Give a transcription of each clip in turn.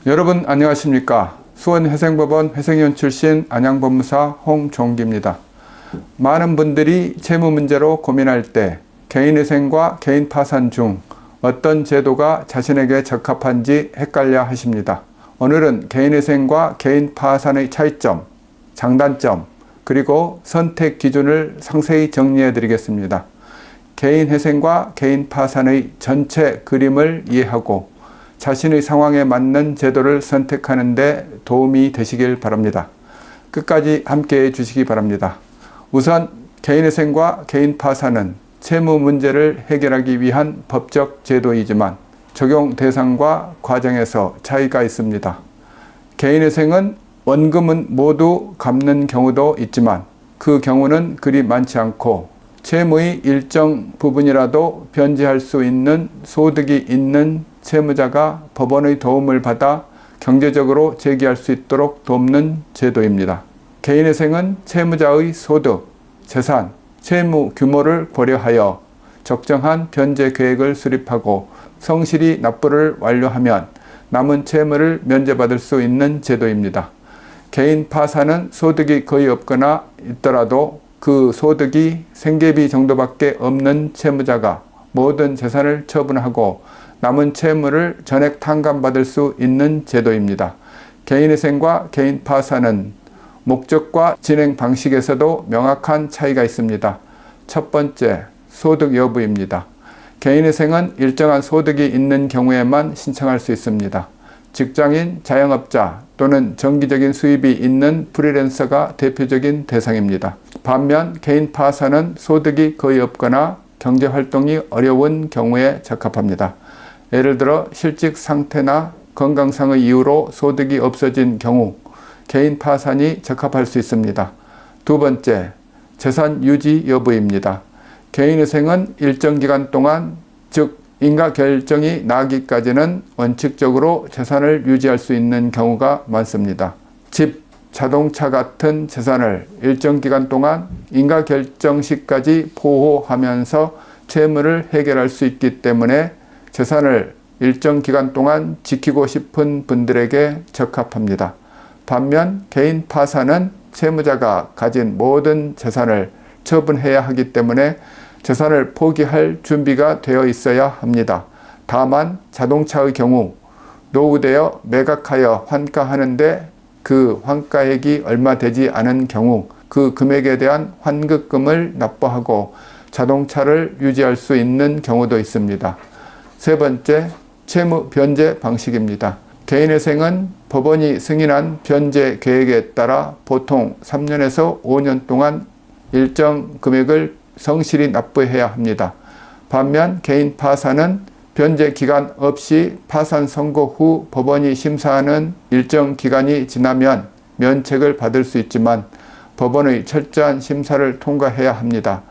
여러분 안녕하십니까? 수원회생법원 회생위원 출신 안양법무사 홍종기입니다. 많은 분들이 채무 문제로 고민할 때 개인회생과 개인파산 중 어떤 제도가 자신에게 적합한지 헷갈려 하십니다. 오늘은 개인회생과 개인파산의 차이점, 장단점, 그리고 선택 기준을 상세히 정리해 드리겠습니다. 개인회생과 개인파산의 전체 그림을 이해하고 자신의 상황에 맞는 제도를 선택하는 데 도움이 되시길 바랍니다. 끝까지 함께 해 주시기 바랍니다. 우선 개인회생과 개인파산은 채무 문제를 해결하기 위한 법적 제도이지만 적용 대상과 과정에서 차이가 있습니다. 개인회생은 원금은 모두 갚는 경우도 있지만 그 경우는 그리 많지 않고 채무의 일정 부분이라도 변제할 수 있는 소득이 있는 채무자가 법원의 도움을 받아 경제적으로 재기할 수 있도록 돕는 제도입니다. 개인회생은 채무자의 소득, 재산, 채무 규모를 고려하여 적정한 변제 계획을 수립하고 성실히 납부를 완료하면 남은 채무를 면제받을 수 있는 제도입니다. 개인파산은 소득이 거의 없거나 있더라도 그 소득이 생계비 정도밖에 없는 채무자가 모든 재산을 처분하고 남은 채무를 전액 탕감받을 수 있는 제도입니다. 개인회생과 개인파산은 목적과 진행 방식에서도 명확한 차이가 있습니다. 첫 번째, 소득 여부입니다. 개인회생은 일정한 소득이 있는 경우에만 신청할 수 있습니다. 직장인, 자영업자 또는 정기적인 수입이 있는 프리랜서가 대표적인 대상입니다. 반면 개인파산은 소득이 거의 없거나 경제활동이 어려운 경우에 적합합니다. 예를 들어 실직 상태나 건강상의 이유로 소득이 없어진 경우 개인파산이 적합할 수 있습니다. 두 번째, 재산 유지 여부입니다. 개인회생은 일정 기간 동안, 즉 인가 결정이 나기까지는 원칙적으로 재산을 유지할 수 있는 경우가 많습니다. 집, 자동차 같은 재산을 일정 기간 동안 인가 결정 시까지 보호하면서 채무를 해결할 수 있기 때문에 재산을 일정 기간 동안 지키고 싶은 분들에게 적합합니다. 반면 개인 파산은 채무자가 가진 모든 재산을 처분해야 하기 때문에 재산을 포기할 준비가 되어 있어야 합니다. 다만 자동차의 경우 노후되어 매각하여 환가하는데 그 환가액이 얼마 되지 않은 경우 그 금액에 대한 환급금을 납부하고 자동차를 유지할 수 있는 경우도 있습니다. 세 번째, 채무 변제 방식입니다. 개인회생은 법원이 승인한 변제 계획에 따라 보통 3년에서 5년 동안 일정 금액을 성실히 납부해야 합니다. 반면 개인 파산은 변제 기간 없이 파산 선고 후 법원이 심사하는 일정 기간이 지나면 면책을 받을 수 있지만 법원의 철저한 심사를 통과해야 합니다.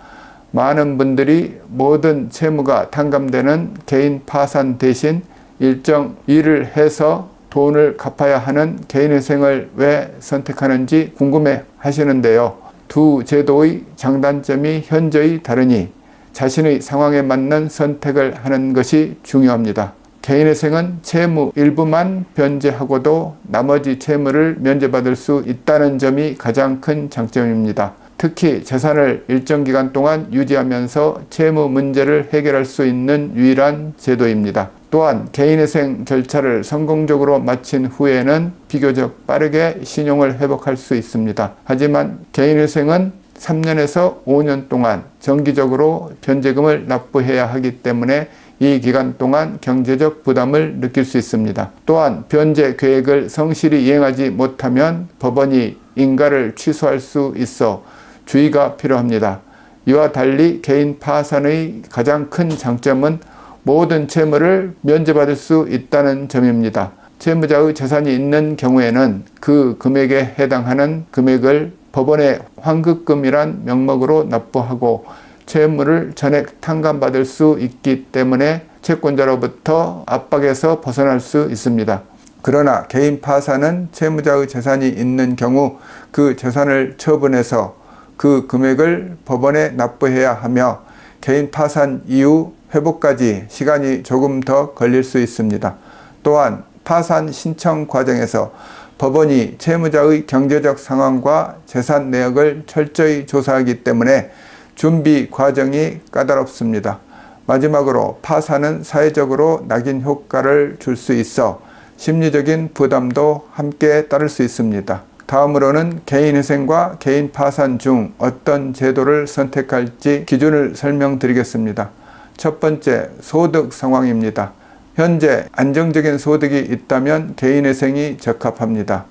많은 분들이 모든 채무가 탕감되는 개인 파산 대신 일정 일을 해서 돈을 갚아야 하는 개인회생을 왜 선택하는지 궁금해 하시는데요. 두 제도의 장단점이 현저히 다르니 자신의 상황에 맞는 선택을 하는 것이 중요합니다. 개인회생은 채무 일부만 변제하고도 나머지 채무를 면제받을 수 있다는 점이 가장 큰 장점입니다. 특히 재산을 일정 기간 동안 유지하면서 채무 문제를 해결할 수 있는 유일한 제도입니다. 또한 개인회생 절차를 성공적으로 마친 후에는 비교적 빠르게 신용을 회복할 수 있습니다. 하지만 개인회생은 3년에서 5년 동안 정기적으로 변제금을 납부해야 하기 때문에 이 기간 동안 경제적 부담을 느낄 수 있습니다. 또한 변제 계획을 성실히 이행하지 못하면 법원이 인가를 취소할 수 있어 주의가 필요합니다. 이와 달리 개인 파산의 가장 큰 장점은 모든 채무를 면제받을 수 있다는 점입니다. 채무자의 재산이 있는 경우에는 그 금액에 해당하는 금액을 법원의 환급금이란 명목으로 납부하고 채무를 전액 탕감받을 수 있기 때문에 채권자로부터 압박에서 벗어날 수 있습니다. 그러나 개인 파산은 채무자의 재산이 있는 경우 그 재산을 처분해서 그 금액을 법원에 납부해야 하며 개인 파산 이후 회복까지 시간이 조금 더 걸릴 수 있습니다. 또한 파산 신청 과정에서 법원이 채무자의 경제적 상황과 재산 내역을 철저히 조사하기 때문에 준비 과정이 까다롭습니다. 마지막으로 파산은 사회적으로 낙인 효과를 줄 수 있어 심리적인 부담도 함께 따를 수 있습니다. 다음으로는 개인회생과 개인 파산 중 어떤 제도를 선택할지 기준을 설명드리겠습니다. 첫 번째, 소득 상황입니다. 현재 안정적인 소득이 있다면 개인회생이 적합합니다.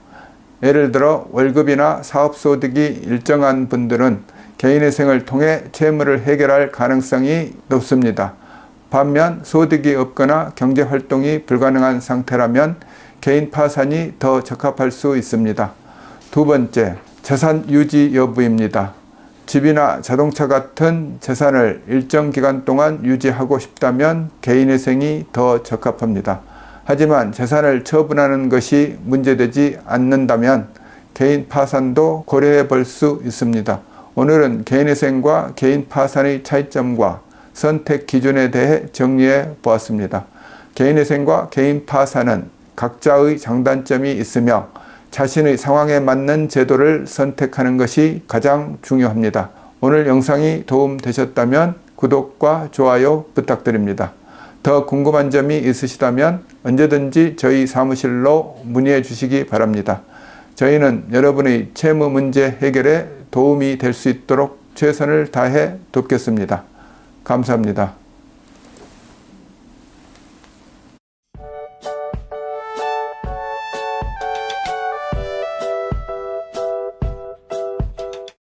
예를 들어 월급이나 사업소득이 일정한 분들은 개인회생을 통해 채무를 해결할 가능성이 높습니다. 반면 소득이 없거나 경제활동이 불가능한 상태라면 개인 파산이 더 적합할 수 있습니다. 두 번째, 재산 유지 여부입니다. 집이나 자동차 같은 재산을 일정 기간 동안 유지하고 싶다면 개인회생이 더 적합합니다. 하지만 재산을 처분하는 것이 문제되지 않는다면 개인 파산도 고려해 볼 수 있습니다. 오늘은 개인회생과 개인 파산의 차이점과 선택 기준에 대해 정리해 보았습니다. 개인회생과 개인 파산은 각자의 장단점이 있으며 자신의 상황에 맞는 제도를 선택하는 것이 가장 중요합니다. 오늘 영상이 도움되셨다면 구독과 좋아요 부탁드립니다. 더 궁금한 점이 있으시다면 언제든지 저희 사무실로 문의해 주시기 바랍니다. 저희는 여러분의 채무 문제 해결에 도움이 될 수 있도록 최선을 다해 돕겠습니다. 감사합니다.